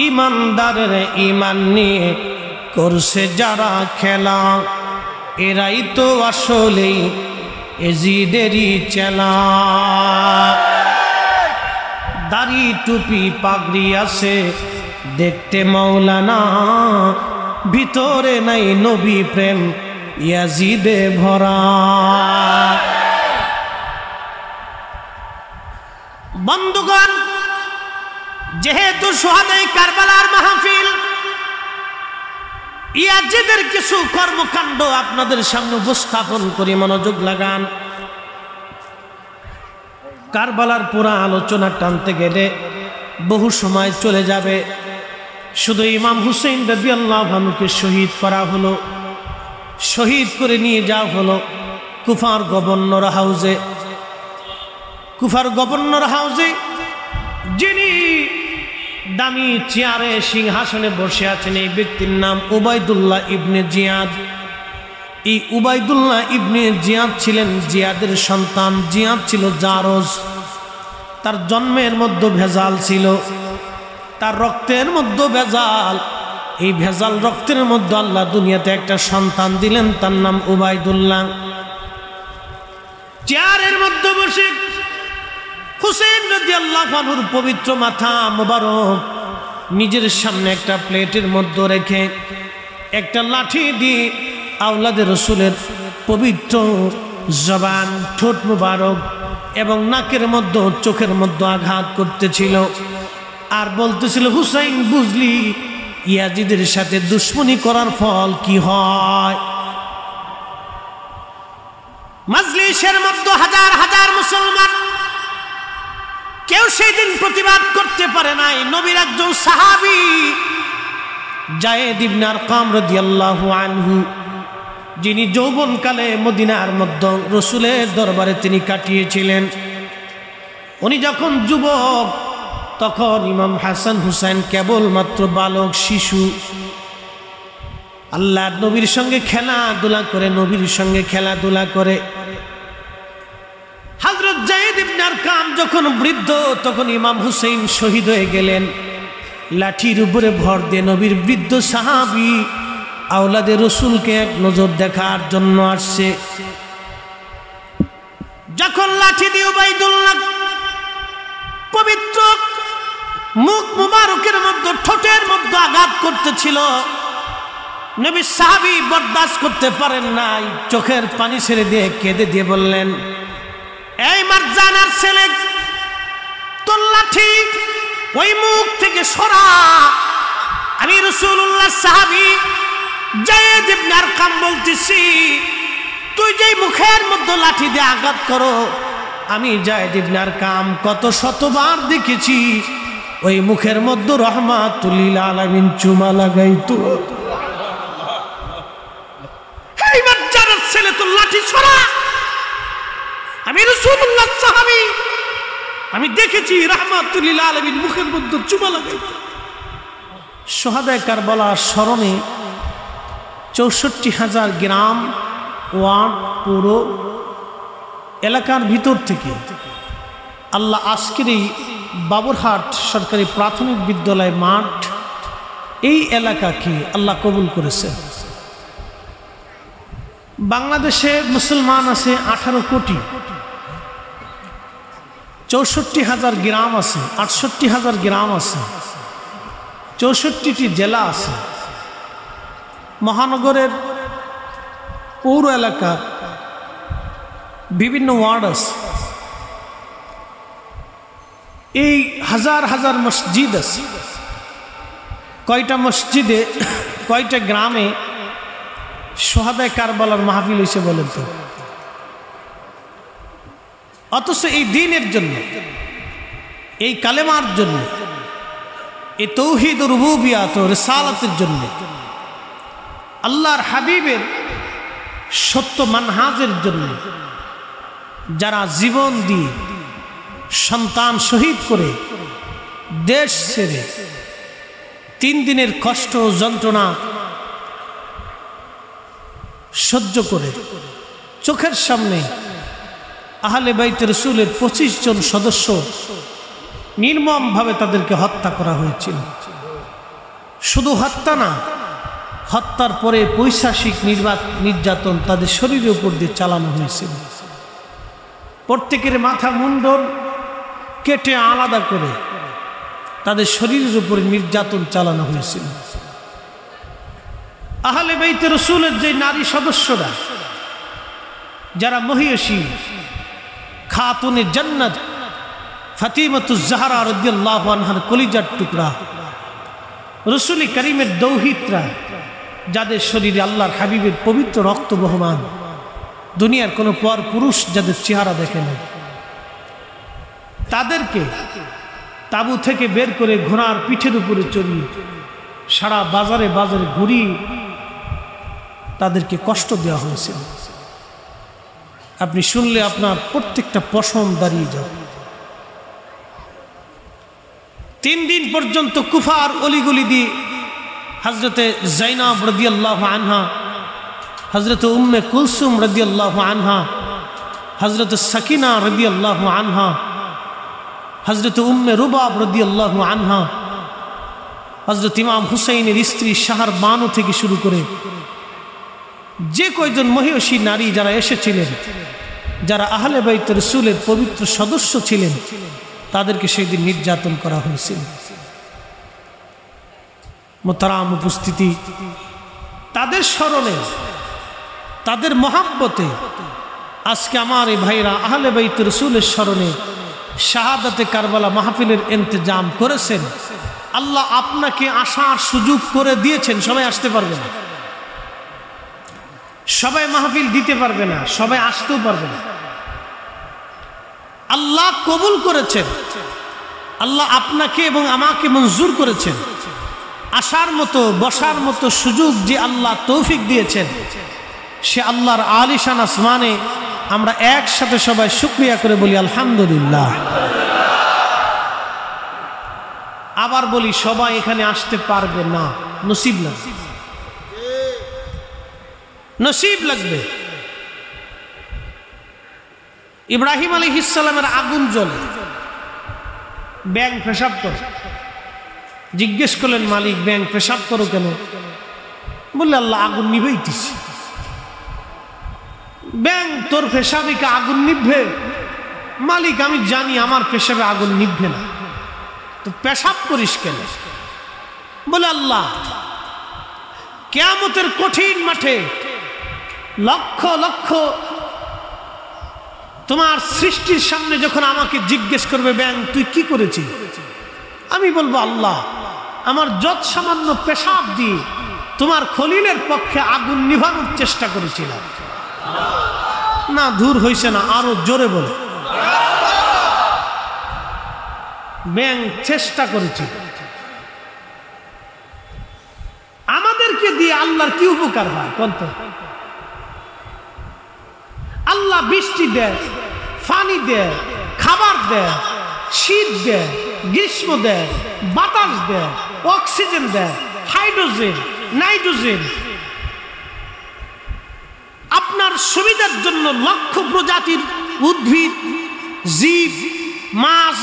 ইমানদারের ইমান নিয়ে করছে যারা খেলা, এরাই তো আসলেই এজিদেরই চেলা। দাড়ি টুপি পাগড়ি আছে দেখতে মাওলানা, ভিতরে নাই নবী প্রেম ইয়াজিদে ভরা। বন্ধুগণ, যেহেতু শুহাদায়ে কারবালার মাহফিল, ইয়াজিদের কিছু কর্মকাণ্ড আপনাদের সামনে উপস্থাপন করি, মনোযোগ লাগান। কারবালার পুরা আলোচনা টানতে গেলে বহু সময় চলে যাবে। শুধু ইমাম হুসেইন রাদিয়াল্লাহু আনহুকে শহীদ করা হলো, শহীদ করে নিয়ে যাওয়া হলো কুফার গভর্নর হাউসে। কুফার গভর্নর হাউসে যিনি দামি চেয়ারে সিংহাসনে বসে আছেন, এই ব্যক্তির নাম উবাইদুল্লাহ ইবনে জিয়াদ। এই উবাইদুল্লাহ ইবনে জিয়াদ ছিলেন জিয়াদের সন্তান। জিয়াদ ছিল জারজ, তার জন্মের মধ্যে ভেজাল ছিল, তার রক্তের মধ্যে ভেজাল। এই ভেজাল রক্তের মধ্যে আল্লাহ দুনিয়াতে একটা সন্তান দিলেন, তার নাম উবাইদুল্লাহ। চেয়ারের মধ্যে বসে হুসেইন রাদিয়াল্লাহু আনহুর পবিত্র মাথা মোবারক নিজের সামনে একটা প্লেটের মধ্যে রেখে একটা লাঠি দিয়ে আওলাদে রসুলের পবিত্র জবান, ঠোঁট মোবারক এবং নাকের মধ্যে, চোখের মধ্যে আঘাত করতেছিল আর বলতেছিল, হুসাইন বুঝলি ইয়াজিদের সাথে দুশ্মনী করার ফল কি হয়? মাজলিসের মধ্যে হাজার হাজার মুসলমান, কেউ সেই দিন প্রতিবাদ করতে পারে নাই। নবীর একজন সাহাবী যায়েদ ইবনে আরকাম রাদিয়াল্লাহু আনহু, যিনি যৌবনকালে মদিনার মধ্যে রসুলের দরবারে তিনি কাটিয়েছিলেন, উনি যখন যুবক তখন ইমাম হাসান হুসাইন কেবলমাত্র বালক শিশু। আল্লাহর নবীর সঙ্গে খেলাধুলা করে, নবীর সঙ্গে খেলাধুলা করে। হযরত যায়েদ ইবনে আরকাম যখন বৃদ্ধ, তখন ইমাম হুসেইন শহীদ হয়ে গেলেন। লাঠির উপরে ভর দিয়ে নবীর বৃদ্ধ সাহাবী আওলাদে রসুলকে এক নজর দেখার জন্য আসছে। যখন লাঠি দিয়ে উবাইদুল্লাহ পবিত্র মুখ মুবারকের মধ্যে, ঠোঁটের মধ্যে আঘাত করতেছিল, নবী সাহাবী বরদাস্ত করতে পারেন নাই, চোখের পানি ছেড়ে দিয়ে কেঁদে দিয়ে বললেন, এই মারজানার ছেলে, তোর লাঠি ওই মুখ থেকে সরা। আমি রাসূলুল্লাহ সাহাবী যায়েদ ইবনে আরকাম বলতেছি, তুই যেই মুখের মধ্যে লাঠি দিয়ে আঘাত করো, আমি যায়েদ ইবনে আরকাম কত শতবার দেখেছি ওই মুখের মধ্যে রহমাতুল লিল আলামিন চুমা লাগাইতো। এই মারজানার ছেলে, তোর লাঠি সরা। আমি রাসূলুল্লাহ সাহাবী, আমি দেখেছি রহমাতুল লিল আলামিন মুখের মধ্যে চুমা লাগাইতো। শুহাদায়ে কারবালার স্মরণে ৬৪,০০০ গ্রাম, ওয়ার্ড, পুরো এলাকার ভিতর থেকে আল্লাহ আজকের এই বাবুরহাট সরকারি প্রাথমিক বিদ্যালয় মাঠ, এই এলাকাকে আল্লাহ কবুল করেছেন। বাংলাদেশে মুসলমান আছে 18 কোটি, ৬৪,০০০ গ্রাম আছে, ৬৮,০০০ গ্রাম আছে, ৬৪টি জেলা আছে, মহানগরের পৌর এলাকার বিভিন্ন ওয়ার্ড আছে, এই হাজার হাজার মসজিদ আছে। কয়টা মসজিদে, কয়টা গ্রামে শুহাদায়ে কারবালার মাহফিল হয়েছে বলেন তো? অথচ এই দ্বীনের জন্য, এই কালেমার জন্য, এই তাওহীদ ও রুবুবিয়্যাত ও রিসালাতের জন্য, আল্লাহর হাবিবের সত্য মানহাজের জন্য যারা জীবন দিয়ে, সন্তান শহীদ করে, দেশ ছেড়ে 3 দিনের কষ্ট যন্ত্রণা সহ্য করে চোখের সামনে আহলে বাইত রাসূলের 25 জন সদস্য নির্মমভাবে তাদেরকে হত্যা করা হয়েছিল। শুধু হত্যা না, হত্যার পরে পৈশাচিক নির্যাতন তাদের শরীরের উপর দিয়ে চালানো হয়েছিল। প্রত্যেকের মাথা মুন্ডন কেটে আলাদা করে তাদের শরীরের উপরে নির্যাতন চালানো হয়েছিল। আহলে বাইতে রাসূলের যে নারী সদস্যরা, যারা মহিয়সী, খাতুনে জান্নাত ফাতিমাতুজ জাহরা রাদিয়াল্লাহু আনহার কলিজার টুকরা, রাসূল করিমের দৌহিত্রা, যাদের শরীরে আল্লাহর হাবিবের পবিত্র রক্ত বহমান, দুনিয়ার কোনো পর পুরুষ যাদের চেহারা দেখে না, তাদেরকে তাবু থেকে বের করে ঘোড়ার পিঠের উপরে চড়িয়ে সারা বাজারে বাজারে ঘুরিয়ে তাদেরকে কষ্ট দেওয়া হয়েছিল। আপনি শুনলে আপনার প্রত্যেকটা পশম দাঁড়িয়ে যাবে। 3 দিন পর্যন্ত কুফার অলিগলি দিয়ে হযরতে যায়েনব রাদিয়াল্লাহু আনহা, হযরতে উম্মে কুলসুম রাদিয়াল্লাহু আনহা, হযরতে সাকিনা রাদিয়াল্লাহু আনহা, হযরতে উম্মে রুবাব রাদিয়াল্লাহু আনহা, হযরত ইমাম হুসাইনের স্ত্রী শাহর বানু থেকে শুরু করে যে কয়জন মহিয়সী নারী যারা এসেছিলেন, যারা আহলে বাইত রাসূলের পবিত্র সদস্য ছিলেন, তাদেরকে সেই দিন নির্যাতন করা হয়েছিল। মোহতারাম উপস্থিতি, তাদের স্মরণে, তাদের মহাব্বতে আজকে আমার এই ভাইরা আহলে বাইত রাসূলের স্মরণে শাহাদাতে কারবালা মাহফিলের ইন্তজাম করেছেন। আল্লাহ আপনাকে আসার সুযোগ করে দিয়েছেন। সবাই আসতে পারবে না, সবাই মাহফিল দিতে পারবে না, সবাই আসতেও পারবে না। আল্লাহ কবুল করেছেন, আল্লাহ আপনাকে এবং আমাকে মঞ্জুর করেছেন। আসার মতো বসার মতো সুযোগ যে আল্লাহ তৌফিক দিয়েছেন, সে আল্লাহর আলিশান আসমানে আমরা একসাথে সবাই শুকরিয়া করে বলি আলহামদুলিল্লাহ। আবার বলি, সবাই এখানে আসতে পারবে না, নসিব লাগবে, নসিব লাগবে। ইব্রাহিম আলাইহিস সালামের আগুন জ্বলে, ব্যাঙ পেশাব করে। জিজ্ঞেস করলেন, মালিক ব্যাঙ পেশাব করো কেন? বললে, আল্লাহ আগুন নিবেইতেছি। ব্যাঙ, তোর পেশাবে কি আগুন নিভবে? মালিক, আমি জানি আমার পেশাবে আগুন নিভবে না, তো পেশাব করিস কেন? বলে, আল্লাহ কিয়ামতের কঠিন মাঠে লক্ষ লক্ষ তোমার সৃষ্টির সামনে যখন আমাকে জিজ্ঞেস করবে, ব্যাঙ তুই কি করেছিস? আমি বলবো, আল্লাহ আমার যত সামান্য পেশাব দিয়ে তোমার খলিলের পক্ষে আগুন নিভানোর চেষ্টা করেছিলাম। না, দূর হইছে না, আরো জোরে বলে, ব্যাঙ চেষ্টা করেছি। আমাদেরকে দিয়ে আল্লাহর কি উপকার হয়? কত আল্লাহ বৃষ্টি দেয়, পানি দেয়, খাবার দেয়, শীত দেয়, গ্রীষ্ম দেয়, বাতাস দেয়, অক্সিজেন দেয়, হাইড্রোজেন, নাইট্রোজেন। আপনার সুবিধার জন্য লক্ষ প্রজাতির উদ্ভিদ, জীব, মাছ,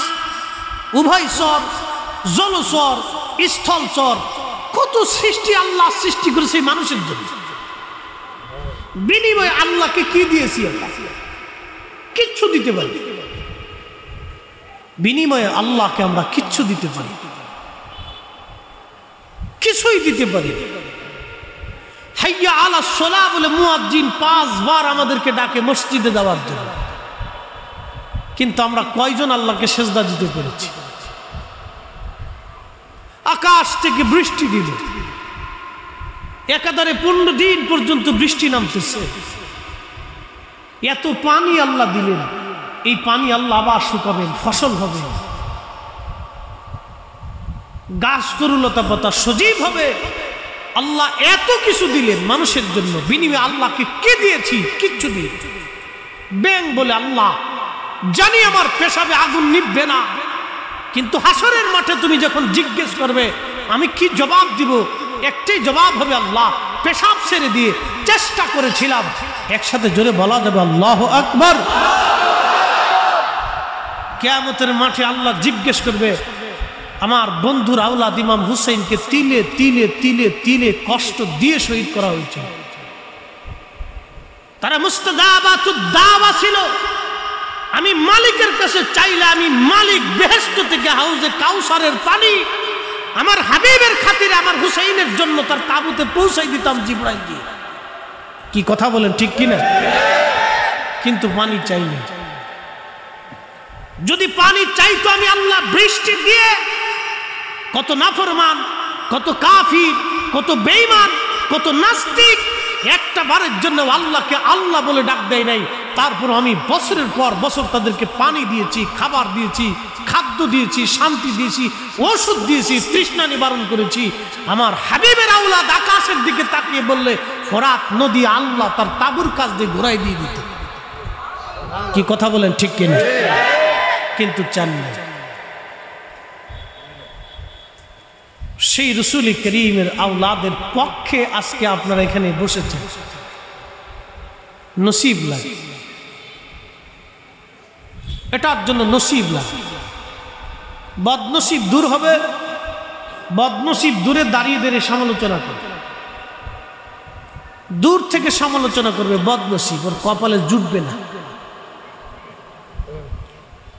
উভয়চর, জলচর, স্থলচর, কত সৃষ্টি আল্লাহ সৃষ্টি করেছে মানুষের জন্য। বিনিময়ে আল্লাহকে কি দিয়েছি? কিচ্ছু দিতে পারি। বিনিময়ে আল্লাহকে আমরা কিচ্ছু দিতে পারি, কিছুই দিতে পারি। হাইয়া আলা সালাহ বলে মুয়াজ্জিন 5 বার আমাদেরকে ডাকে মসজিদে যাওয়ার জন্য, কিন্তু আমরা কয়জন আল্লাহকে সেজদা দিতে পেরেছি? আকাশ থেকে বৃষ্টি দিল, একাধারে 15 দিন পর্যন্ত বৃষ্টি নামতেছে। এত পানি আল্লাহ দিলেন, এই পানি আল্লাহ আবার শুকাবেন, ফসল হবে, গাছ তরুলতা পাতা সজীব হবে। আল্লাহ এত কিছু দিলেন মানুষের জন্য, বিনিময়ে আল্লাহকে কে দিয়েছি? কিচ্ছু দিয়েছি। ব্যাঙ বলে, আল্লাহ জানি আমার পেশাবে আগুন নিভবে না, কিন্তু হাসরের মাঠে তুমি যখন জিজ্ঞেস করবে আমি কি জবাব দিব? একটাই জবাব হবে, আল্লাহ পেশাব ছেড়ে দিয়ে চেষ্টা করেছিলাম। একসাথে জোরে বলা যাবে আল্লাহু আকবার। কিয়ামতের মাঠে আল্লাহ জিজ্ঞেস করবে, আমার বন্ধুর আওলাদ ইমাম হুসাইনকে তিলে তিলে তিলে তিলে কষ্ট দিয়ে শহীদ করা হয়েছে। তারা মুস্তাজাবাতুদ দাওয়া ছিল। আমি মালিকের কাছে চাইলে আমি মালিক বেহেশত থেকে হাউজে কাউসারের পানি আমার হাবিবের খাতিরে আমার হুসাইনের জন্য তার তাবুতে পৌঁছাই দিতাম জিবরাইল দিয়ে। কি কথা বলেন ঠিক কিনা? কিন্তু পানি চাই না। যদি পানি চাইতো আমি আল্লাহ বৃষ্টি দিয়ে কত নাফরমান, কত কাফির, কত বেঈমান, কত নাস্তিক একটা বারের জন্য আল্লাহকে আল্লাহ বলে ডাক দেয় নাই। তারপর আমি বছরের পর বছর তাদেরকে পানি দিয়েছি, খাবার দিয়েছি, খাদ্য দিয়েছি, শান্তি দিয়েছি, ওষুধ দিয়েছি, তৃষ্ণা নিবারণ করেছি। আমার হাবিবের আওলাদ আকাশের দিকে তাকিয়ে বললে ফোরাত নদী আল্লাহ তার তাবুর কাছ দিয়ে ঘুরাই দিয়ে দিত। কি কথা বলেন ঠিক কিনা? কিন্তু চান না। সেই রাসূল করিমের আওলাদের পক্ষে আজকে আপনারা এখানে বসেছেন, নসিব লাগে, এটার জন্য নসিব লাগে। বদনসিব দূর হবে, বদনসিব দূরে দাঁড়িয়ে দাঁড়িয়ে সমালোচনা করবে, দূর থেকে সমালোচনা করবে। বদনসিব ওর কপালে জুটবে না।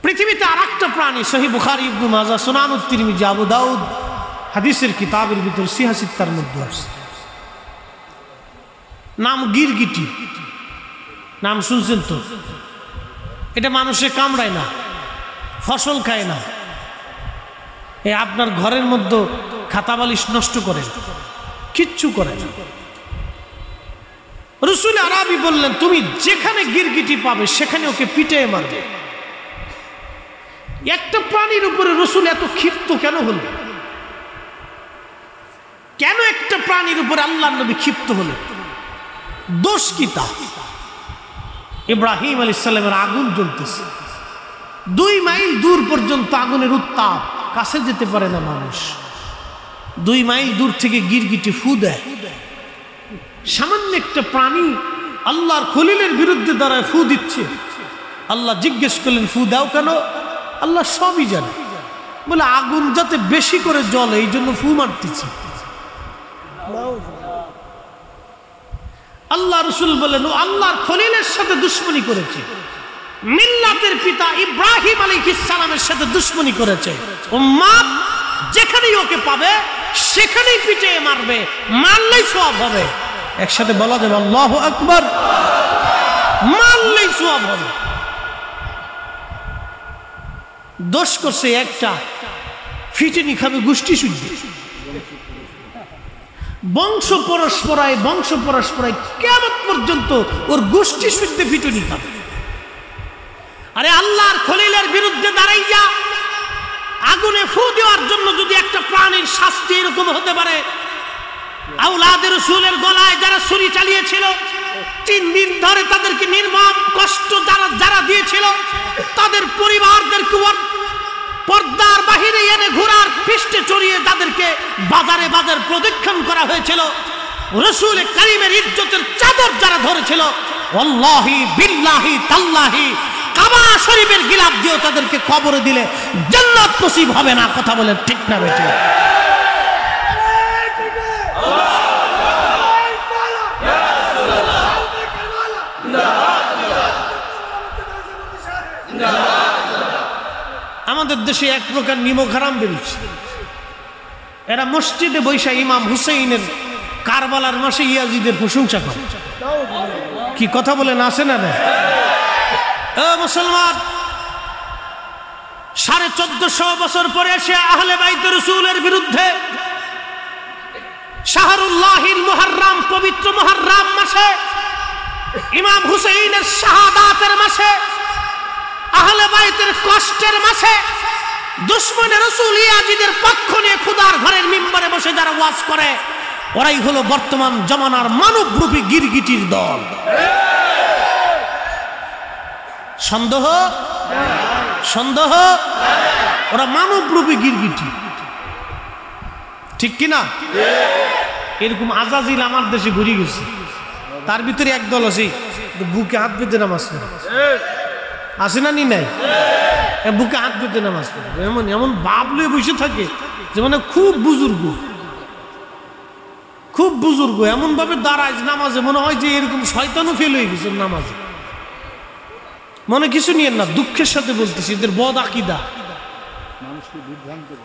পৃথিবীতে আর একটা প্রাণী, সহিহ বুখারী, ইবনে মাজাহ, সুনানুত তিরমিজি, আবু দাউদ হাদিসের কিতাবের ভিতর সিহাসিত্তার মধ্যে আছে, নাম গিরগিটি। নাম শুনছেন তো? এটা মানুষে কামড়ায় না, ফসল খায় না, আপনার ঘরের মধ্যে খাতা বালিশ নষ্ট করে, কিচ্ছু করে না। রাসূল আরবি বললেন তুমি যেখানে গিরগিটি পাবে সেখানে ওকে পিটিয়ে মারবে। একটা প্রাণীর উপরে রাসূল এত ক্ষিপ্ত কেন হলেন? কেন একটা প্রাণীর উপরে আল্লাহর নবী ক্ষিপ্ত হলেন? দোষ কি তা? ইব্রাহিম আলাইহিস সালামের আগুন জ্বলতেছে, 2 মাইল দূর পর্যন্ত আগুনের উত্তাপ, কাছে যেতে পারে না মানুষ। 2 মাইল দূর থেকে গিরগিটি ফু দেয়। সামান্য একটা প্রাণী আল্লাহর খলিলের বিরুদ্ধে দাঁড়ায় ফু দিচ্ছে। আল্লাহ জিজ্ঞেস করলেন ফু দাও কেন? আল্লাহ সবই জানে, বলে আগুন যাতে বেশি করে জ্বলে এই জন্য ফু মারতেছি। আল্লাহ রাসূল বলেন ও আল্লাহর খলিলের সাথে দুশমনি করেছে, মিল্লাতের পিতা ইব্রাহিম আলাইহিস সালামের সাথে দুশমনি করেছে। উম্মত যেখানেই ওকে পাবে সেখানেই পিটিয়ে মারবে, মারলেই সওয়াব হবে। একসাথে বলা যাবে আল্লাহু আকবার, মারলেই সওয়াব হবে। দোষ করছে একটা, ফিটিনি খাবে গোষ্ঠী শুদ্ধ, বংশ পরস্পরায় কিয়ামত পর্যন্ত ওর গোষ্ঠী শুদ্ধ ফিটিনি খাবে। আরে আল্লাহর খলিলের বিরুদ্ধে দাঁড়াইয়া আগুনে ফু দেওয়ার জন্য যদি একটা প্রাণীর শাস্তি এরকম হতে পারে, আওলাদের রাসূলের গলায় যারা ছুরি চালিয়েছিল 3 দিন ধরে তাদেরকে নির্মম কষ্ট যারা দিয়েছিল, তাদের পরিবারদেরকে পর্দার বাহিরে এনে ঘোড়ার পৃষ্ঠে চড়িয়ে তাদেরকে বাজারে বাজার প্রদক্ষিণ করা হয়েছিল, রাসূল কারীমের ইজ্জতের চাদর যারা ধরেছিল, ওয়াল্লাহি বিল্লাহি তাল্লাহি কাবা শরীফের গিলাফ দিয়ে তাদেরকে কবরে দিলে জান্নাত নসিব হবে না। কথা বলেন ঠিক না বেঠিক? আমাদের দেশে এক প্রকার নিমক হারাম বেরিয়েছে। এরা মসজিদে বৈশা ইমাম হুসাইনের কারবালার মাসে ইয়াজিদের প্রশংসা করে। কি কথা বলেন, আসে না? মুসলমান 1450 বছর পরে এসে আহলে বাইত রাসূলের বিরুদ্ধে শাহরুল্লাহিল মুহাররম, পবিত্র মুহাররম মাসে, ইমাম হুসাইনের শাহাদাতের মাসে, আহলে বাইতের কষ্টের মাসে দুশমনে রাসূল ইয়াজিদের পক্ষ নিয়ে খোদার ঘরের মিম্বরে বসে যারা ওয়াজ করে, ওরাই হলো বর্তমান জামানার মানবরূপী গিরগিটির দল। সন্দেহ? ওরা মানবরূপী গিরগিটি, ঠিক কিনা? এরকম আজাজিল আমার দেশে ঘুরে গেছে, তার ভিতরে একদল আছে বুকে হাত বেঁধে নামাজ পড়ে, আছে না? নি নাই? বুকে হাত পেতে নামাজ পড়বে, এমন এমন ভাব লয়ে বসে থাকে যে মানে খুব বুজুর্গ, খুব বুজুর্গ, এমন ভাবে দাঁড়ায় নামাজে মনে হয় যে এরকম শয়তানও ফেল হয়ে গেছে নামাজে। মনে কিছু নিয়ে না, দুঃখের সাথে বলতেছি, এদের বদ আকীদা।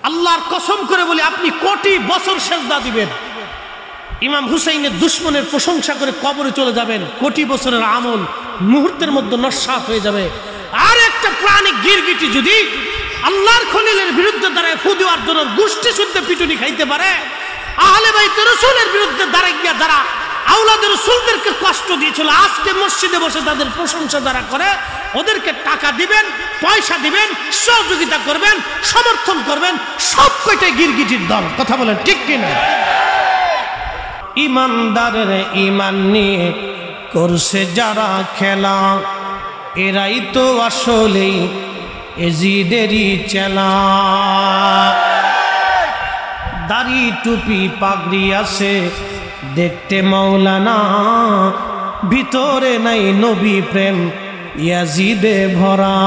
আল্লাহর কসম করে বলি, আপনি কোটি বছর সেজদা দিবেন, ইমাম হুসাইনের দুশ্মনের প্রশংসা করে কবরে চলে যাবেন, কোটি বছরের আমল মুহূর্তের মধ্যে নস্যাৎ হয়ে যাবে। আর একটা প্রাণী গিরগিটি যদি আল্লাহর খলিলের বিরুদ্ধে দাঁড়ায় ফু দেওয়ার জন্য গোষ্ঠী শুদ্ধ পিটুনি খাইতে পারে, আহলে বাইত রাসূলের বিরুদ্ধে দাঁড়ায় গিয়া যারা আওলাদ রাসূলদেরকে কষ্ট দিয়েছিল, আজকে মসজিদে বসে তাদের প্রশংসা যারা করে, ওদেরকে টাকা দিবেন, পয়সা দিবেন, সহযোগিতা করবেন, সমর্থন করবেন, সব কয়টাই গিরগিটির দল। কথা বলেন ঠিক কিনা? ইমানদারের ইমান নিয়ে করছে যারা খেলা, এরাই তো আসলেই এজিদেরই চেলা। দাড়ি টুপি পাগড়ি আছে দেখতে মাওলানা, ভিতরে নাই নবী প্রেম ইয়াজিদে ভরা।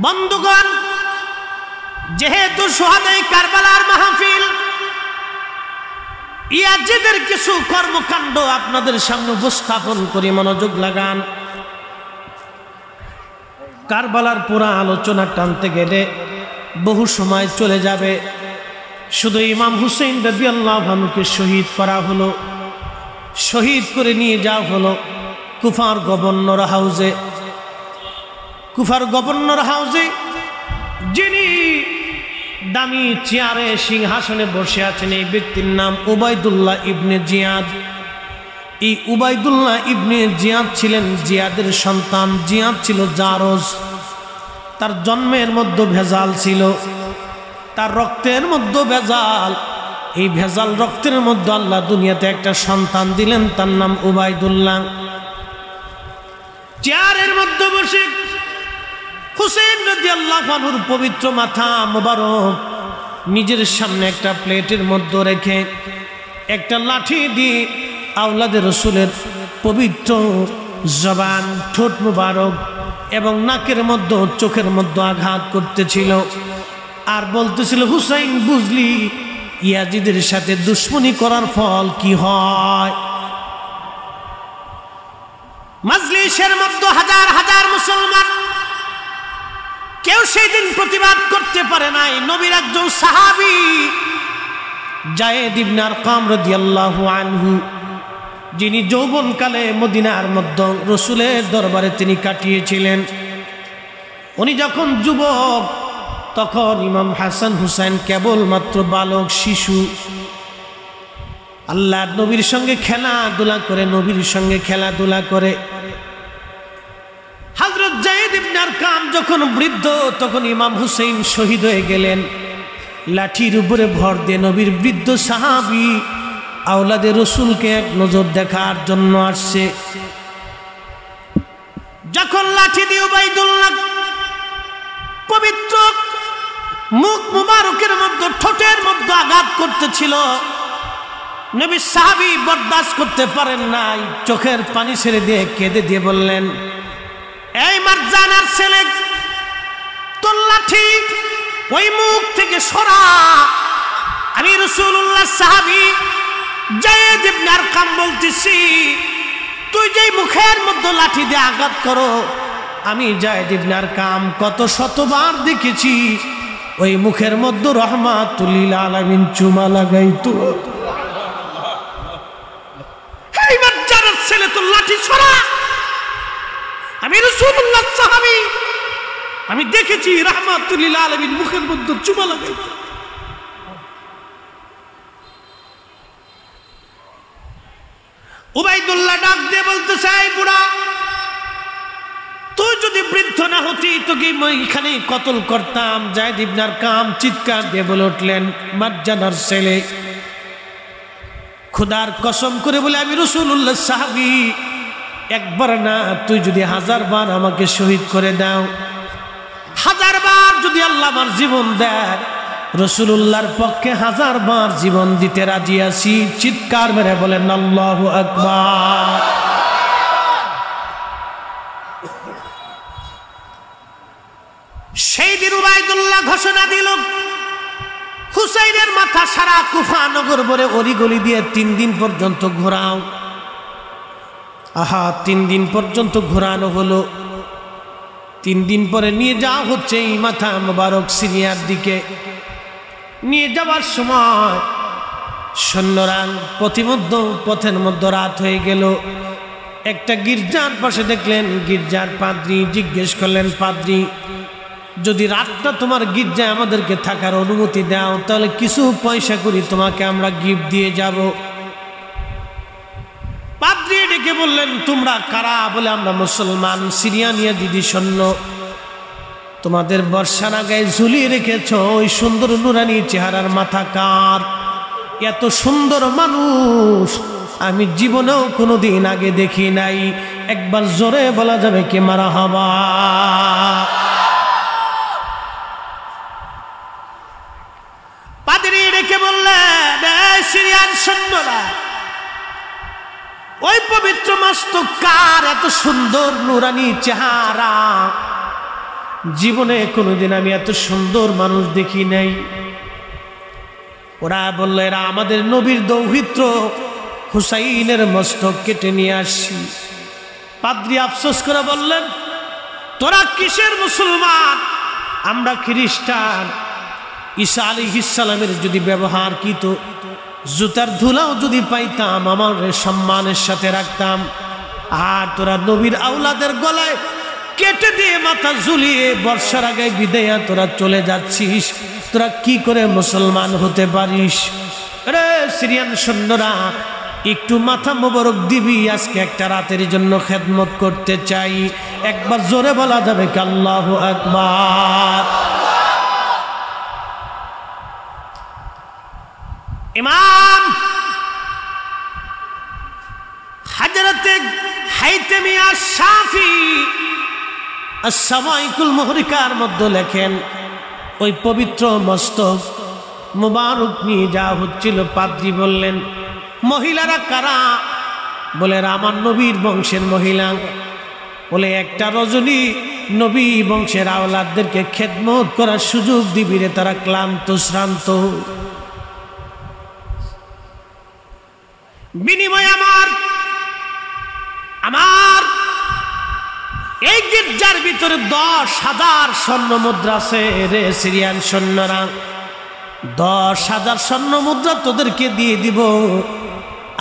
বন্ধুগণ, যেহেতু শুহাদায়ে কারবালার মাহফিল, ইয়াজিদের কিছু কর্মকাণ্ড আপনাদের সামনে উপস্থাপন করি, মনোযোগ লাগান। কারবালার পুরা আলোচনা টানতে গেলে বহু সময় চলে যাবে। শুধু ইমাম হুসেইন রাদিয়াল্লাহু আনহুকে শহীদ করা হলো, শহীদ করে নিয়ে যাওয়া হলো কুফার গভর্নর হাউসে। কুফার গভর্নর হাউসে যিনি দামি চেয়ারে সিংহাসনে বসে আছেন, এই ব্যক্তির নাম উবাইদুল্লাহ ইবনে জিয়াদ। এই উবাইদুল্লাহ ইবনে জিয়াদ ছিলেন জিয়াদের সন্তান। জিয়াদ ছিল জারজ, তার জন্মের মধ্যে ভেজাল ছিল, তার রক্তের মধ্যে ভেজাল। এই ভেজাল রক্তের মধ্যে আল্লাহ দুনিয়াতে একটা সন্তান দিলেন, তার নাম উবাইদুল্লাহ। চেয়ারের মধ্যে বসে হুসেইন রাদিয়াল্লাহু আনহুর পবিত্র মাথা মোবারক নিজের সামনে একটা প্লেটের মধ্যে রেখে একটা লাঠি দিয়ে আওলাদে রসুলের পবিত্র জবান, ঠোঁট মোবারক এবং নাকের মধ্যে, চোখের মধ্যে আঘাত করতেছিল আর বলতেছিল, হুসাইন বুঝলি ইয়াজিদের সাথে দুশ্মনী করার ফল কি হয়? মাজলিসের মধ্যে হাজার হাজার মুসলমান, কেউ সেই দিন প্রতিবাদ করতে পারে নাই। নবীর একজন সাহাবী যায়েদ ইবনে আরকাম রাদিয়াল্লাহু আনহু, যিনি যৌবনকালে মদিনার মধ্যে রসুলের দরবারে তিনি কাটিয়েছিলেন, উনি যখন যুবক তখন ইমাম হাসান হুসাইন কেবলমাত্র বালক শিশু। আল্লাহর নবীর সঙ্গে খেলাধুলা করে, নবীর সঙ্গে খেলাধুলা করে। হযরত যায়েদ ইবনে আরকাম যখন বৃদ্ধ, তখন ইমাম হুসাইন শহীদ হয়ে গেলেন। লাঠির উপরে ভর দিয়ে নবীর বৃদ্ধ সাহাবী আওলাদে রসুলকে এক নজর দেখার জন্য আসছে। যখন লাঠি দিয়ে উবাইদুল্লাহ পবিত্র মুখ মুবারকের মধ্যে, ঠোঁটের মধ্যে আঘাত করতেছিল, নবী সাহাবী বরদাস্ত করতে পারেন নাই, চোখের পানি ছেড়ে দিয়ে কেঁদে দিয়ে বললেন, এই মারজানার ছেলে, তোর লাঠি ওই মুখ থেকে সরা। আমি রাসূলুল্লাহ সাহাবী যায়েদ ইবনে আরকাম বলতেছি, তুই যেই মুখের মধ্যে লাঠি দিয়ে আঘাত করো, আমি যায়েদ ইবনে আরকাম কত শতবার দেখেছি ওই মুখের মধ্যে রহমাতুল লিল আলামিন চুমা লাগাইতো। এই মারজানার ছেলে, তোর লাঠি সরা। আমি রাসূলুল্লাহ সাহাবী, আমি দেখেছি রহমাতুল লিল আলামিন মুখের মধ্যে চুমা লাগাইতো। উবাইদুল্লাহ ডাক দিয়ে বলতে চাই, বুড়া, তুই যদি বৃদ্ধ না হতি তোকে এখানে কতল করতাম। যায়েদ ইবনে আরকাম চিৎকার দিয়ে বলে উঠলেন, মারজানার ছেলে, খোদার কসম করে বলে আমি রাসূলুল্লাহ সাহাবী, একবার না তুই যদি 1000 বার আমাকে শহীদ করে দাও, 1000 বার যদি আল্লাহ আমার জীবন দেয়, রাসূলুল্লাহর পক্ষে 1000 বার জীবন দিতে রাজি আছি। চিৎকার মেরে বলেন আল্লাহু আকবার। সেই দিন উবাইদুল্লাহ ঘোষণা দিল, হুসাইনের মাথা সারা কুফা নগর ভরে অলিগলি দিয়ে 3 দিন পর্যন্ত ঘোরাও। আহা, 3 দিন পর্যন্ত ঘোরানো হলো। 3 দিন পরে নিয়ে যাওয়া হচ্ছে এই মাথা মোবারক সিরিয়ার দিকে। নিয়ে যাওয়ার সময় সৈন্যরা পথের মধ্যে রাত হয়ে গেল। একটা গির্জার পাশে দেখলেন, গির্জার পাদ্রী জিজ্ঞেস করলেন, পাদ্রী, যদি রাতটা তোমার গির্জায় আমাদেরকে থাকার অনুমতি দাও, তাহলে কিছু পয়সা করি তোমাকে আমরা গিফট দিয়ে যাব। পাদ্রী ডেকে বললেন, তোমরা কারা? বলে, আমরা মুসলমান, সিরিয়ান ইয়াজিদি সৈন্য। তোমাদের বর্ষার গায়ে ঝুলিয়ে রেখেছ ওই সুন্দর নুরানি চেহারার মাথা কার? এত সুন্দর মানুষ আমি জীবনেও কোনোদিন আগে দেখি নাই। একবার জোরে বলা যাবে কি মারহাবা? পাদ্রী ডেকে বললেন, সিরিয়ান সৈন্যরা, ওই পবিত্র মস্তক কার? এত সুন্দর নুরানি চেহারা, জীবনে কোনোদিন আমি এত সুন্দর মানুষ দেখি নাই। ওরা বলল, এরা আমাদের নবীর দৌহিত্র হুসাইনের মস্তক কেটে নিয়ে আসছি। পাদ্রী আফসোস করে বললেন, তোরা কিসের মুসলমান? আমরা খ্রিস্টান। ঈসা আলাইহিস সালামের যদি ব্যবহার কৃত জুতার ধুলাও যদি পাইতাম, আমার সম্মানের সাথে রাখতাম। আর তোরা নবীর আওলাদের গলায় কেটে দিয়ে মাথা ঝুলিয়ে বর্ষার আগে বিদায়া তোরা চলে যাচ্ছিস। তোরা কি করে মুসলমান হতে পারিস? রে সিরিয়ান সৈন্যরা, একটু মাথা মোবারক দিবি, আজকে একটা রাতের জন্য খেদমত করতে চাই। একবার জোরে বলা যাবে কি আল্লাহু আকবার? ইমাম হযরতে হাইতামিয়া শাফি as-সাওয়াইকুল মুহরিকার মধ্যে লেখেন, ওই পবিত্র মস্তক মুবারক নিয়ে যাওয়া হচ্ছিল। পাদ্রী বললেন, মহিলারা কারা? বলে, আমার নবীর বংশের মহিলা। বলে, একটা রজনী নবী বংশের আওলাদদেরকে খেদমত করার সুযোগ দিবি রে, তারা ক্লান্ত শ্রান্ত। বিনিময় আমার এই গির্জার ভিতরে 10,000 স্বর্ণ মুদ্রা আছে রে সিরিয়ান সৈন্যরা। 10,000 স্বর্ণ মুদ্রা তোদেরকে দিয়ে দিব।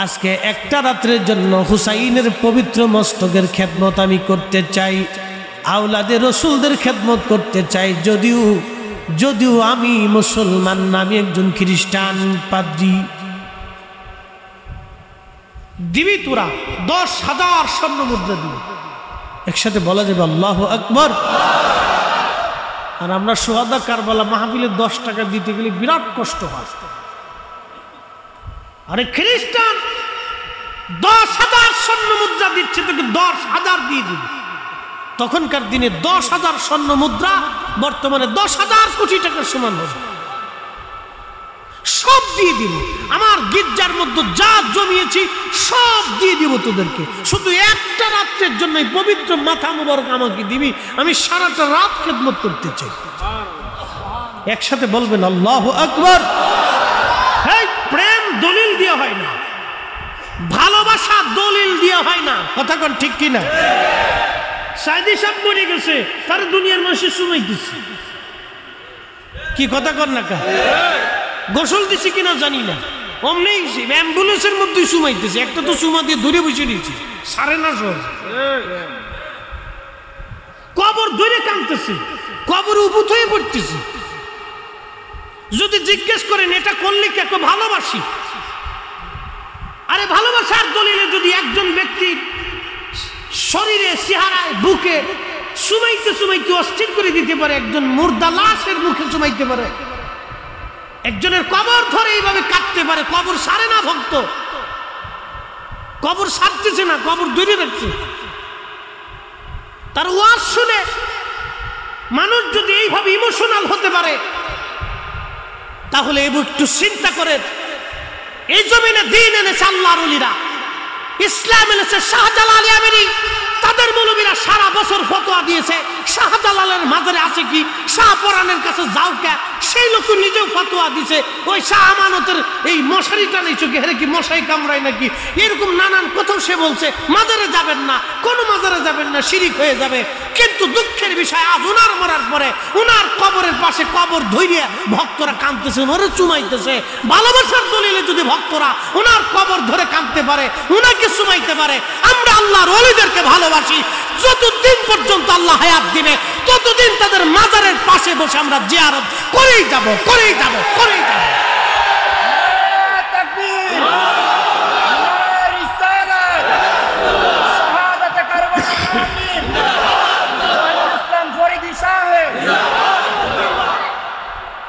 আজকে একটা রাত্রের জন্য হুসাইনের পবিত্র মস্তকের খেদমত আমি করতে চাই, আওলাদের রসুলদের খেদমত করতে চাই। যদিও আমি মুসলমান না, আমি একজন খ্রিস্টান। পাদ্রী, দিবি তোরা 10,000 স্বর্ণ মুদ্রা দিবি। একসাথে বলা যাবে আল্লাহু আকবার। আর আমরা শুহাদা কারবালা মাহফিলে 10 টাকা দিতে গেলে বিরাট কষ্ট হয়। আরে খ্রিস্টান 10,000 স্বর্ণ মুদ্রা দিচ্ছে, তোকে 10,000 দিয়ে দিবি। তখনকার দিনে 10,000 স্বর্ণ মুদ্রা বর্তমানে 10,000 কোটি টাকার সমান হবে। সব দিয়ে দিব, আমার গির্জার মধ্যে যা জমিয়েছি সব দিয়ে দিব তোদেরকে। শুধু একটা রাত্রের জন্য পবিত্র মাথা মোবারক আমাকে দিবি, আমি সারাটা রাত খেদমত করতে চাই। একসাথে বলবেন আল্লাহু আকবার। এই প্রেম দলিল দিয়ে হয় না, ভালোবাসা দলিল দিয়ে হয় না। কথা কোন ঠিক কিনা? সাইদি সাহেব মরে গেছে, তার দুনিয়ার মানুষের সময় দিচ্ছে। কি কথা কর না কা? গোসল দিছি কিনা জানি না, অমনি অ্যাম্বুলেন্সের মধ্যে সুমাইতেছে। একটা তো সুমা দিয়ে ধরে বসে দিয়েছি, সারে না সহজ। কবর ধরে কাঁদতেছে, কবর উপুত হয়ে পড়তেছে। যদি জিজ্ঞেস করেন এটা করলে কে? ভালোবাসি। আরে ভালোবাসার দলিলে যদি একজন ব্যক্তির শরীরে, চেহারায়, বুকে সুমাইতে সুমাইতে অস্থির করে দিতে পারে, একজন মুর্দা লাশের মুখে সুমাইতে পারে, একজনের কবর ধরে এইভাবে কাটতে পারে, কবর সারে না ভক্ত, কবর সারতেছে না, কবর ধরে রাখছে। তার ওয়াজ শুনে মানুষ যদি এইভাবে ইমোশনাল হতে পারে, তাহলে একটু চিন্তা করে, এই জমিনে দ্বীন এনেছে আল্লাহর ওলিরা, ইসলাম এনেছে শাহজালাল ইয়ামানি, তাদের মৌলবীরা সারা বছর ফতোয়া দিয়েছে শাহজালালের মাজারে আছে কি, শাহপরানের কাছে যাও কে, সেই লোক নিজেও ফতোয়া দিছে ওই শাহ আমানতের এই মশারিটা নেই চোখে, হেরে কি মশাই কামড়ায় নাকি, এরকম নানান কথাও সে বলছে। মাজারে যাবেন না, কোনো মাজারে যাবেন না, শিরিক হয়ে যাবে। কিন্তু দুঃখের বিষয় আজ ওনার মরার পরে ওনার কবরের পাশে কবর ধইরে ভক্তরা কাঁদতেছে, ওনারে চুমাইতেছে। ভালোবাসার দলিলে যদি ভক্তরা ওনার কবর ধরে কাঁদতে পারে, ওনাকে চুমাইতে পারে, আমরা আল্লাহর ওলিদেরকে ভালোবাসি, যতদিন পর্যন্ত আল্লাহ হায়াত দিবে ততদিন তাদের মাজারের পাশে বসে আমরা জিয়ারত করেই যাব, করেই যাব, করেই যাব।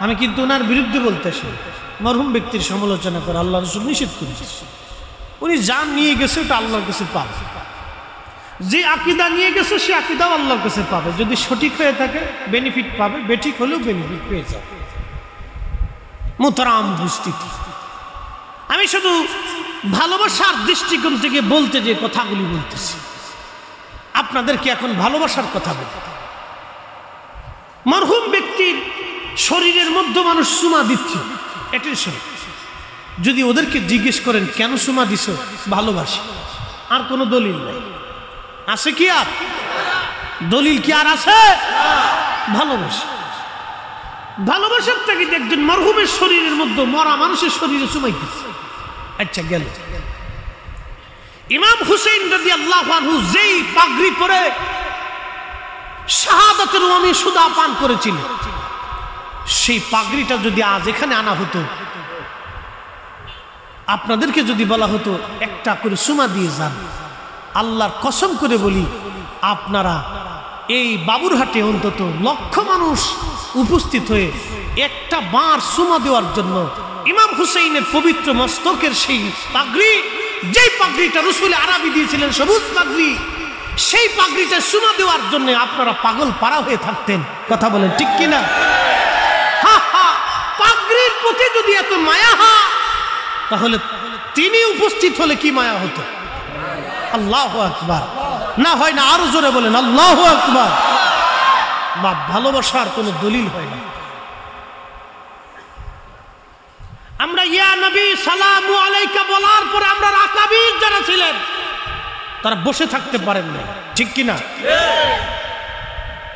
আমি কিন্তু ওনার বিরুদ্ধে বলতেছি, মরহুম ব্যক্তির সমালোচনা করে আল্লাহ রাসূল নিষেধ করেছে। উনি যা নিয়ে গেছে ওটা আল্লাহর কাছে পাবে, যে আকীদা নিয়ে গেছে সে আকীদাও আল্লাহর কাছে পাবে। যদি সঠিক হয়ে থাকে বেনিফিট পাবে, বেঠিক হলেও বেনিফিট পেয়ে যাবে। মুহতারাম উপস্থিতি, আমি শুধু ভালোবাসার দৃষ্টিকোণ থেকে বলতে যে কথাগুলি বলতেছি, আপনাদেরকে এখন ভালোবাসার কথা বলতে। মরহুম ব্যক্তির শরীরের মধ্যে মানুষ চুমা দিচ্ছে, এটির সঙ্গে যদি ওদেরকে জিজ্ঞেস করেন কেন চুমা দিছ, ভালোবাসি, আর কোনো দলিল নাই। আছে কি আর দলিল কি আর আছে? ভালোবাসি। ভালোবাসার থেকে একজন মরহুমের শরীরের মধ্যে মরা মানুষের শরীরে চুমাইতেছে। আচ্ছা গেল, ইমাম হুসাইন রাদিয়াল্লাহু আনহু যেই পাগড়ি পরে শাহাদাতের ওয়ামি সুদা পান করেছিলেন, সেই পাগড়িটা যদি আজ এখানে আনা হতো, আপনাদেরকে যদি বলা হতো একটা করে সুমা দিয়ে যান, আল্লাহর কসম করে বলি আপনারা এই বাবুরহাটে অন্তত লক্ষ মানুষ উপস্থিত হয়ে একটা বার সুমা দেওয়ার জন্য ইমাম হুসাইনের পবিত্র মস্তকের সেই পাগড়ি, যেই পাগড়িটা রাসূল আরবি দিয়েছিলেন সবুজ পাগড়ি, সেই পাগড়িটা সুমা দেওয়ার জন্য আপনারা পাগল পারা হয়ে থাকতেন। কথা বলেন ঠিক কিনা? পাগড়ির প্রতি যদি এত মায়া হয় তাহলে তিনি উপস্থিত হলে কি মায়া হতো? আল্লাহু আকবার। না হয় না, আরো জোরে বলেন আল্লাহু আকবার। বা ভালোবাসার কোনো দলিল হয় না। আমরা ইয়া নবী সালামু আলাইকা বলার পরে আমরা আকাবির যারা ছিলেন তারা বসে থাকতে পারেন না, ঠিক কিনা?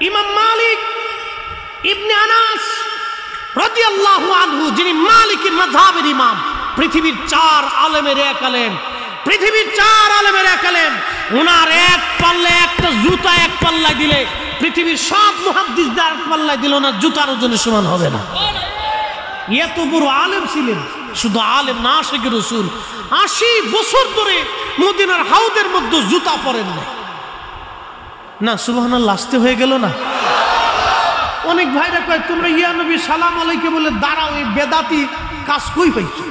ইমাম মালিক ইবনে আনাস রাদিয়াল্লাহু আনহু, যিনি মালিকি মাযহাবের ইমাম, পৃথিবীর 4 আলেমের এক আলেম, পৃথিবীর 4 আলেমের এক আলেম, ওনার এক পাল্লায় একটা জুতা এক পাল্লায় দিলে পৃথিবীর সব মুহাদ্দিসদের এক পাল্লায় দিলে ওনার জুতার ওজনের সমান হবে না। এত বড় আলেম ছিলেন। শুধু আলেম না, আশিক রাসূল 80 বছর ধরে মদিনার হাউদের মধ্যে জুতা পরেন না। সুবহানাল্লাহ, আসতে হয়ে গেল না? অনেক ভাইরা কয় তোমরা ইয়া নবী সালাম আলাইকে বলে দাঁড়াও, এই বেদাতি কাজ কই হয়েছে?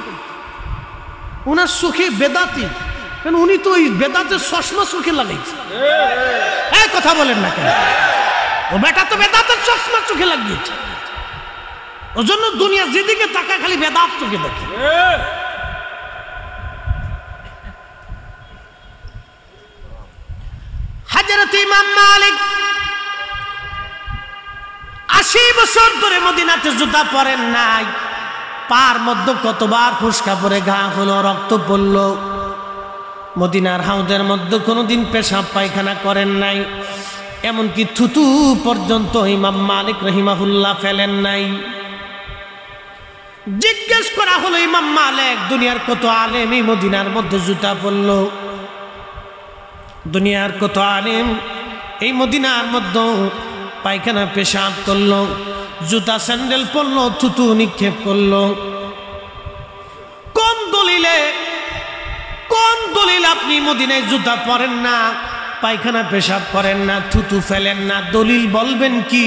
ওনার চোখে বেদাতি, কারণ উনি তো ওই বেদাতের চশমা চোখে লাগাইছে। এই কথা বলেন না কেন? ও বেটা তো বেদাতের চশমা চোখে লাগিয়েছে, ওর জন্য দুনিয়া যেদিকে তাকায় খালি বেদাত চোখে দেখে। হযরত ইমাম মালিক 80 বছর ধরে মদিনাতে জুতা পরেন নাই। পার মধ্যে কতবার ফুসকা পরে ঘা হলো, রক্ত পড়ল। মদিনার হাউদের মধ্যে কোনোদিন পেশাব পায়খানা করেন নাই, এমনকি থুতু পর্যন্ত ইমাম মালিক রহিমাহুল্লাহ ফেলেন নাই। জিজ্ঞেস করা হলো ইমাম মালিক, দুনিয়ার কত আলেম এই মদিনার মধ্যে জুতা পরল? দুনিয়ার কত আলেম এই মদিনার মধ্যে পায়খানা পেশাব করলো, জুতা স্যান্ডেল পরলো, থুতু নিক্ষেপ করলো? কোন দলিলে আপনি মদিনায় জুতা পরেন না, পায়খানা পেশাব করেন না, থুতু ফেলেন না? দলিল বলবেন কি?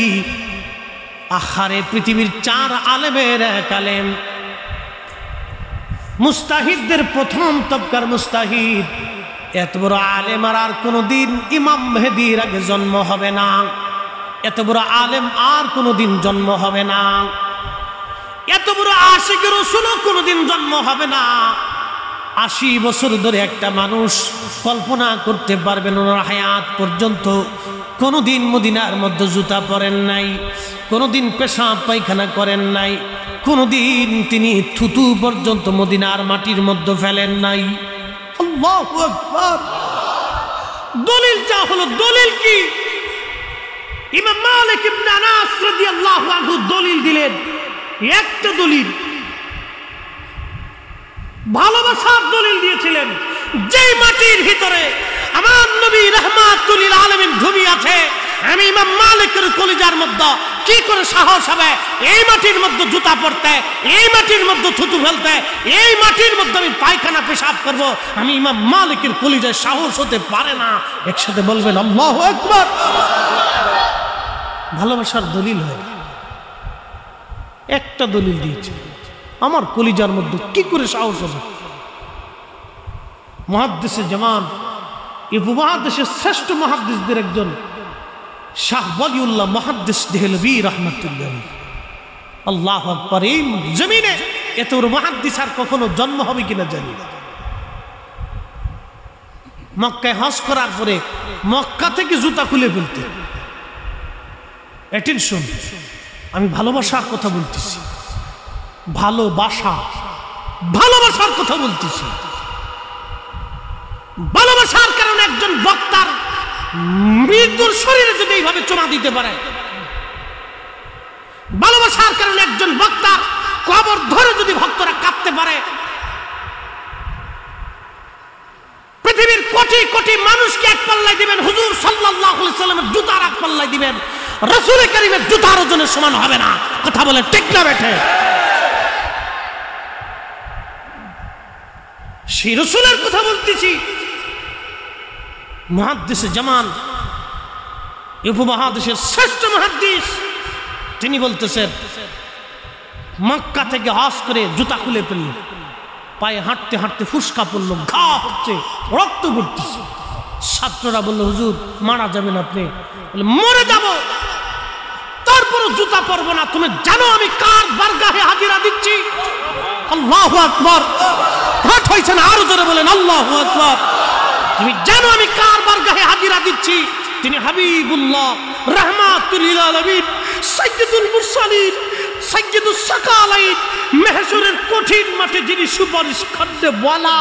আহারে, পৃথিবীর 4 আলেমের এক আলেম, মুস্তাহিদদের প্রথম তবকার মুস্তাহিদ, এত বড় আলেম আর কোনোদিন ইমাম মেহেদীর আগে জন্ম হবে না। এত বড় আলেম আর কোনোদিন জন্ম হবে না। এত বড় আশিক রাসূলও কোনোদিন জন্ম হবে না। 80 বছর ধরে একটা মানুষ কল্পনা করতে পারবেন ওনার হায়াত পর্যন্ত কোনোদিন মদিনার মধ্যে জুতা পরেন নাই, কোনোদিন পেশাব পায়খানা করেন নাই, কোনোদিন তিনি থুতু পর্যন্ত মদিনার মাটির মধ্যে ফেলেন নাই। আল্লাহু আকবার। দলিল যা হলো, দলিল কি? ইমাম মালিক ইবনে আনাস রাদিয়াল্লাহু আনহু দলিল দিলেন, একটা দলিল, ভালোবাসার দলিল দিয়েছিলেন। যেই মাটির ভিতরে আমার নবী রাহমাতুল লিল আলামিন ঘুমিয়ে আছে, আমি ইমাম মালিকের কলিজার মধ্যে কি করে সাহস হবে এই মাটির মধ্যে জুতা পরতে, এই মাটির মধ্যে থুতু ফেলতে, এই মাটির মধ্যে আমি পায়খানা পেশাব করব? আমি ইমাম মালিকের কলিজায় সাহস হতে পারে না। একসাথে বলবেন আল্লাহু আকবার। ভালোবাসার দলিল হয়, একটা দলিল দিয়েছে, আমার কলিজার মধ্যে কি করে সাহস হবে? মুহাদ্দিসে জামান, এই উপমহাদেশের শ্রেষ্ঠ মুহাদ্দিসদের একজন শাহ ওয়ালিউল্লাহ মুহাদ্দিস দেহলভী রাহমাতুল্লাহ আলাইহি। আল্লাহু আকবার। এই জমিনে এত বড় মুহাদ্দিস আর কখনো জন্ম হবে কিনা জানি না। মক্কায় হজ করার পরে মক্কা থেকে জুতা খুলে ফেলতে। অ্যাটেনশন, আমি ভালোবাসার কথা বলতেছি, ভালোবাসার কথা বলতেছি। ভালোবাসার কারণে একজন বক্তার মৃত্যুর শরীরে যদি এইভাবে চুমা দিতে পারে, ভালোবাসার কারণে একজন বক্তার কবর ধরে যদি ভক্তরা কাঁদতে পারে, পৃথিবীর কোটি কোটি মানুষকে এক পাল্লায় দিবেন, হুজুর সাল্লাল্লাহু আলাইহি সাল্লামের জুতার এক পাল্লায় দিবেন, রাসূল কারীমের জুতার ওজনের সমান হবে না। কথা বলে ঠিক না বেঠে? সেই রাসূলের কথা বলতেছি। মুহাদ্দিসে জামান, উপমহাদেশের শ্রেষ্ঠ মুহাদ্দিস, তিনি বলতেছেন মক্কা থেকে হজ করে জুতা খুলে ফেলল, পায়ে হাঁটতে হাঁটতে ফুসকা পড়ল, ঘা হচ্ছে, রক্ত পড়তেছে। ছাত্ররা বলল হুজুর মারা যাবেন আপনি? বলে মরে যাব, তারপরও জুতা পরবো না। তুমি জানো আমি কার বারগাহে হাজিরা দিচ্ছি? আল্লাহু আকবার। হাট হইছে না? আরো জোরে বলেন আল্লাহু আকবার। তুমি জানো আমি কার বারগাহে হাজিরা দিচ্ছি? তিনি হাবিবুল্লাহ রাহমাতুল লিল আলামিন, সাইয়্যিদুল মুরসালিন, সাইয়্যিদুস সাকালাইন, মাহশরের কঠিন মাঠে যিনি সুপারিশ করতে বলা,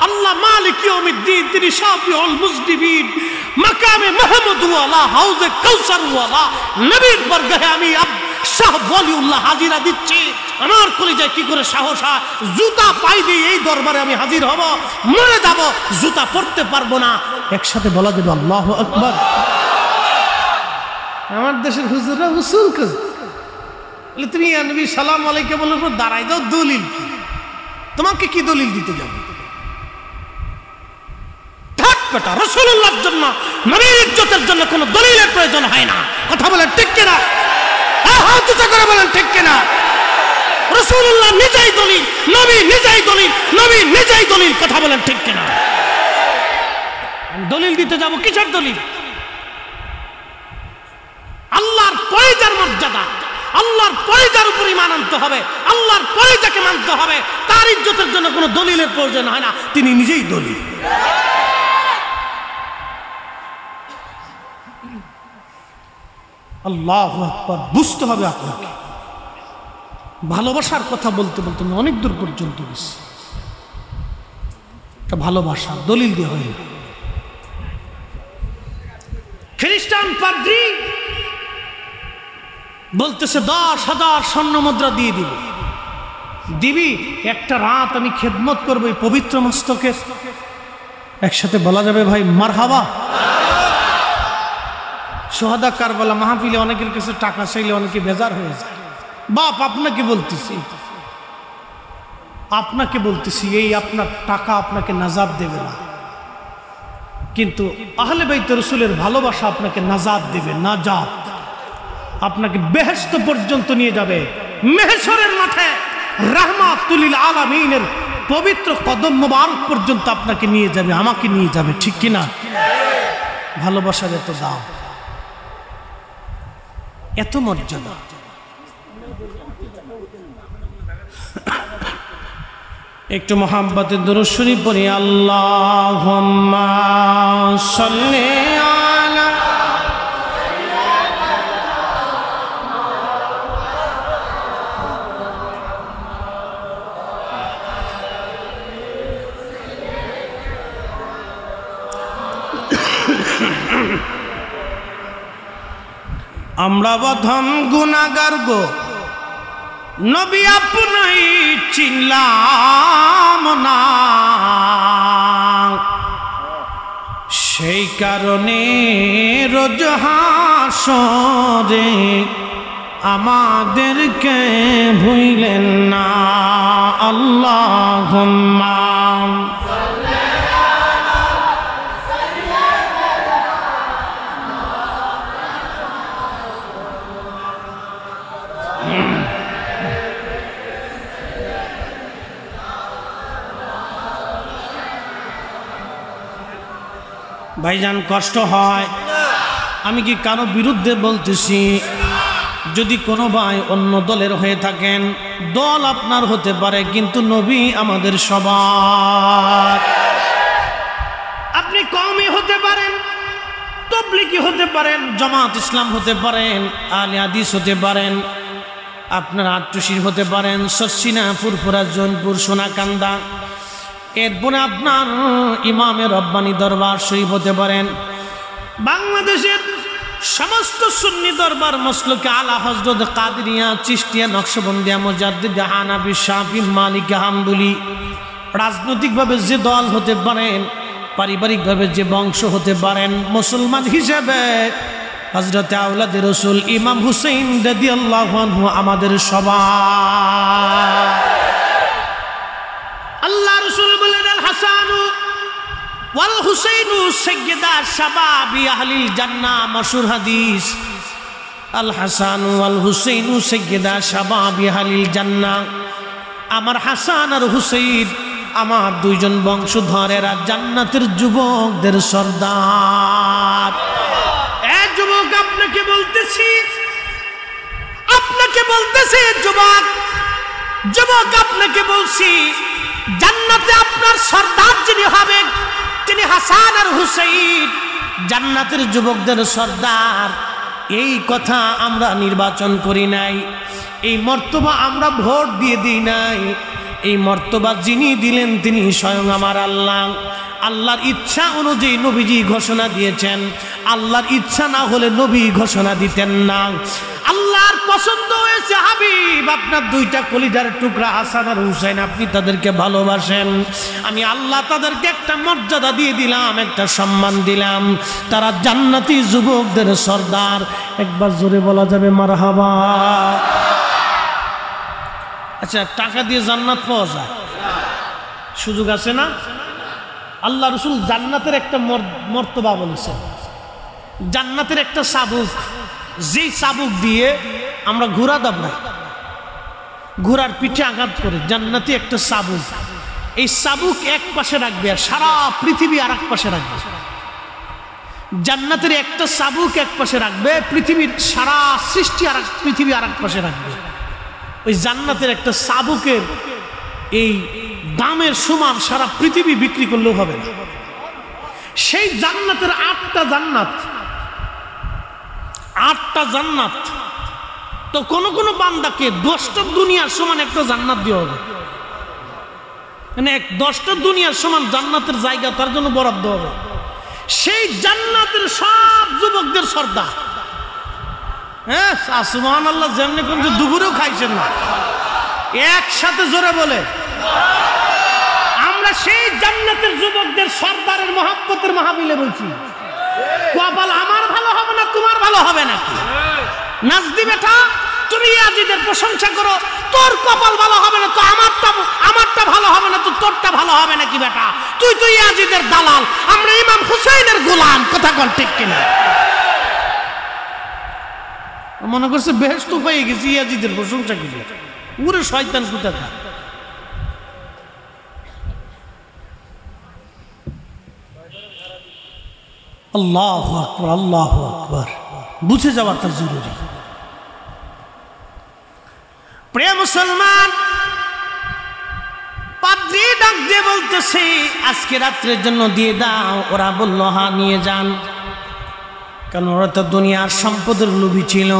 আল্লাহ মালিক ইয়াউমিদ্দিন, তিনি শাফিউল মুজনিবিন, মাকামে মাহমুদ ওয়ালা, হাউজে কাউসার ওয়ালা নবীর বারগাহে আমি শাহ ওয়ালিউল্লাহ হাজিরা দিচ্ছি। আমার কলিজায় কি করে সাহস হয়? জুতা পাই দিয়ে এই দরবারে আমি হাজির হব, মরে যাব, জুতা পরতে পারবো না। একসাথে বলা যাবে আল্লাহু আকবার। আমার দেশের হুজুররা উসুল করে, তুমি ইয়া নবী সালাম আলাইকুম বলার পর দাঁড়াই দাও, দলিল কি? তোমাকে কি দলিল দিতে যাব? থাক বেটা, রাসূলুল্লাহর জন্য, নবীর ইজ্জতের জন্য কোনো দলিলের প্রয়োজন হয় না। কথা বলেন ঠিক কিনা? হাত উঁচু করে বলেন ঠিক কিনা? রাসূলুল্লাহ নিজেই দলিল, নবী নিজেই দলিল, নবী নিজেই দলিল। কথা বলেন ঠিক কিনা? দলিল দিতে যাব, কিসের দলিল? আল্লাহর পরে যার মর্যাদা, আল্লাহর পরে যার উপর ঈমান আনতে হবে, আল্লাহর পরে যাকে মানতে হবে, তার ইজ্জতের জন্য কোনো দলিলের প্রয়োজন হয় না, তিনি নিজেই দলিল। আল্লাহু আকবার। বুঝতে হবে আপনাকে। ভালোবাসার কথা বলতে বলতে অনেক দূর পর্যন্ত গেছি। ভালোবাসা দলিল দিয়ে হয়। খ্রিস্টান পাদ্রী বলতেছে 10,000 স্বর্ণ মুদ্রা দিয়ে দিব। দিবি? একটা রাত আমি খেদমত করবো এই পবিত্র মস্তকে। একসাথে বলা যাবে ভাই মারহাবা। সোহাদা কারবালা মাহফিলে অনেকের কাছে টাকা চাইলে অনেকে বেজার হয়ে যায়। বাপ আপনাকে বলতেছি এই আপনার টাকা আপনাকে নাজাত দেবে না, কিন্তু আহলে বাইত রাসূলের ভালোবাসা আপনাকে নাজাত দেবে। নাজাত আপনাকে বেহেশত পর্যন্ত নিয়ে যাবে। মেহশরের মাঠে রাহমাতুল লিল আলামিনের পবিত্র কদম মোবারক পর্যন্ত আপনাকে নিয়ে যাবে, আমাকে নিয়ে যাবে। ঠিক কিনা? ভালোবাসার এত দাম, এত মর্যাদা। একটু মোহাব্বতে দুরূদ শরীফ পড়ি। আল্লাহুম্মা সাল্লি আলা আমরা বধম গুনাহগার গো নবী আপনাই চিনলাম না, সেই কারণে রোজ হাসরে আমাদেরকে ভুইলেন না। আল্লাহুম্মা ভাইজান কষ্ট হয়, আমি কি কারো বিরুদ্ধে বলতেছি? যদি কোনো ভাই অন্য দলের হয়ে থাকেন, দল আপনার হতে পারে কিন্তু নবী আমাদের সবার। আপনি কওমি হতে পারেন, তাবলীগী হতে পারেন, জামাত ইসলাম হতে পারেন, আহলে হাদিস হতে পারেন, আপনার আট্টুশির হতে পারেন, সচ্ছিনা, ফুরফুরা, জৌনপুর, সোনাকান্দা, এরপরে আপনার ইমামে রব্বানি দরবার শরীফ হতে পারেন, বাংলাদেশের সমস্ত সুন্নি দরবার মসলকে আলা হযরত কাদেরিয়া, চিশতিয়া, নকশবন্দিয়া, মুজাদ্দিদ, হানাফি, শাফি, মালিকি, হাম্বলি, রাজনৈতিকভাবে যে দল হতে পারেন, পারিবারিকভাবে যে বংশ হতে পারেন, মুসলমান হিসেবে হযরত আওলাদে রাসূল ইমাম হুসাইন রাদিয়াল্লাহু আনহু আমাদের সবার। আল্লাহ রাসূল বলেন, আল হাসানু ওয়াল হুসাইনু সাইয়্যিদা শাবাবি আহলিল জান্নাহ, মশহুর হাদিস। আল হাসানু ওয়াল হুসাইনু সাইয়্যিদা শাবাবি আহলিল জান্নাহ, আমার হাসান আর হুসাইন আমার দুইজন বংশধরেরা জান্নাতের যুবকদের সর্দার। এই যুবক, আপনাকে বলতেছি যুবক, যুবক আপনাকে বলছি, জান্নাতে আপনার সর্দার যিনি হবেন তিনি হাসান আর হুসাইন, জান্নাতের যুবকদের সর্দার। এই কথা আমরা নির্বাচন করি নাই, এই মর্তবা আমরা ভোট দিয়ে দিই নাই, এই মর্তবা যিনি দিলেন তিনি স্বয়ং আমার আল্লাহ। আল্লাহর ইচ্ছা অনুযায়ী নবীজি ঘোষণা দিয়েছেন, আল্লাহর ইচ্ছা না হলে নবী ঘোষণা দিতেন না। আল্লাহর পছন্দ হয়েছে হাবিব আপনার দুইটা কলিজার টুকরা হাসান আর হুসাইন, আপনি তাদেরকে ভালোবাসেন, আমি আল্লাহ তাদেরকে একটা মর্যাদা দিয়ে দিলাম, একটা সম্মান দিলাম, তারা জান্নাতি যুবকদের সর্দার। একবার জোরে বলা যাবে মারহাবা? আচ্ছা, টাকা দিয়ে জান্নাত পাওয়া যায়, সুযোগ আছে না? আল্লাহ রাসূল জান্নাতের একটা মর্তবা বলেছেন, জান্নাতের একটা চাবুক, যেই চাবুক দিয়ে আমরা ঘোড়া দাবড়াই, ঘোড়ার পিঠে আঘাত করে, জান্নাতি একটা চাবুক, এই চাবুক এক পাশে রাখবে আর সারা পৃথিবী আর এক পাশে রাখবে। জান্নাতের একটা চাবুক এক পাশে রাখবে, পৃথিবীর সারা সৃষ্টি আর পৃথিবী আর এক পাশে রাখবে। ওই জান্নাতের একটা চাবুকের এই দামের সমান সারা পৃথিবী বিক্রি করলেও হবে না। সেই জান্নাতের আটটা জান্নাত, তো কোন কোন বান্দাকে 10টা দুনিয়ার সমান একটা জান্নাত দেওয়া হবে, মানে 10টা দুনিয়ার সমান জান্নাতের জায়গা তার জন্য বরাদ্দ হবে। সেই জান্নাতের সব যুবকদের সর্দার। হ্যাঁ, সুবহানাল্লাহ, যেমনি কোন দুপুরেও খাইছেন না, একসাথে জোরে বলে, আমরা সেই জান্নাতের যুবকদের সর্দারের মহব্বতের মাহফিলে বলছি, কপাল আমার ভালো হবে না তোমার ভালো হবে নাকি? নাজদি বেটা, তুমি ইয়াজিদের প্রশংসা করো, তোর কপাল ভালো হবে না তো আমারটা ভালো হবে না তো তোরটা ভালো হবে নাকি বেটা? তুই তো ইয়াজিদের দালাল, আমরা ইমাম হুসাইনের গোলাম। কথা কোন ঠিক কিনা? মনে করছে বেহেশত পেয়ে গেছি ইয়াজিদের প্রশংসা করে, ওরে শয়তান কোথাকার। আল্লাহু আকবার, আল্লাহু আকবার, বুঝে যাওয়াটা জরুরি। প্রিয় মুসলমান, পাদ্রী ডাক দিয়ে বলতেছে, আজকে রাত্রের জন্য দিয়ে দাও। ওরা বলল, হ্যাঁ নিয়ে যান। কারণ ওরা তো দুনিয়ার সম্পদের লোভী ছিল।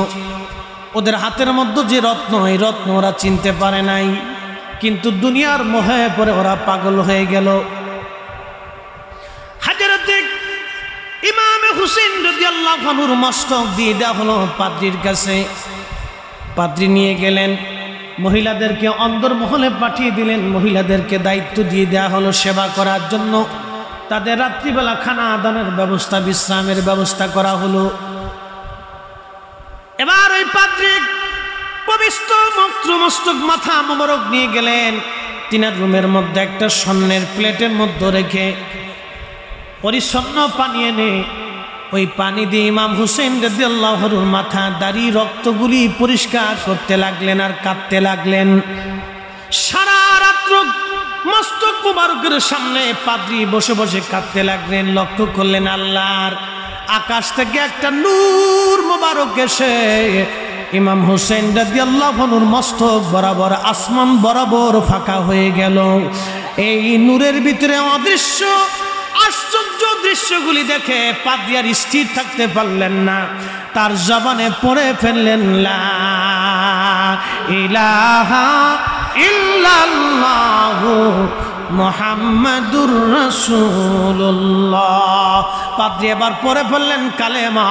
ওদের হাতের মধ্যে যে রত্ন, এই রত্ন ওরা চিনতে পারে নাই, কিন্তু দুনিয়ার মোহে পরে ওরা পাগল হয়ে গেল। হযরতে ইমাম হুসেন রাদিয়াল্লাহু আনহুর মস্তক দিয়ে দেওয়া হলো পাদ্রীর কাছে। পাদ্রী নিয়ে গেলেন, মহিলাদেরকে অন্দরমহলে পাঠিয়ে দিলেন। মহিলাদেরকে দায়িত্ব দিয়ে দেওয়া হলো সেবা করার জন্য। তাদের রাত্রিবেলা খানা দানের ব্যবস্থা, বিশ্রামের ব্যবস্থা করা হলো। এবার ওই পাদ্রী পবিত্র মস্তক মাথা মোবারক নিয়ে গেলেন তিনার রুমের মধ্যে একটা স্বর্ণের প্লেটের মধ্যে রেখে পরিচ্ছন্ন পানি এনে ওই পানি দিয়ে ইমাম হুসেন রাদিয়াল্লাহু আনহুর মাথা, দাড়ি, রক্তগুলি পরিষ্কার করতে লাগলেন আর কাঁদতে লাগলেন। সারা রাত্র মস্তক মুবারকের সামনে পাদ্রী বসে বসে কাঁদতে লাগলেন। লক্ষ্য করলেন আল্লাহর আকাশ থেকে একটা নূর মুবারক এসে ইমাম হুসেন রাদিয়াল্লাহু আনহুর মস্তক বরাবর, আসমান বরাবর ফাঁকা হয়ে গেল। এই নূরের ভিতরে অদৃশ্য আশ্চর্য দৃশ্যগুলি দেখে পাদ্রী আর স্থির থাকতে পারলেন না। তার জবানে পড়ে ফেললেন, লা ইলাহা ইল্লাল্লাহু মুহাম্মাদুর রাসূলুল্লাহ। পাদ্রী এবার পড়ে ফেললেন কালেমা।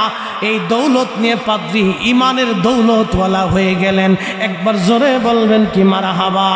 এই দৌলত নিয়ে পাদ্রী ইমানের দৌলতওয়ালা হয়ে গেলেন। একবার জোরে বলবেন কি মারহাবা।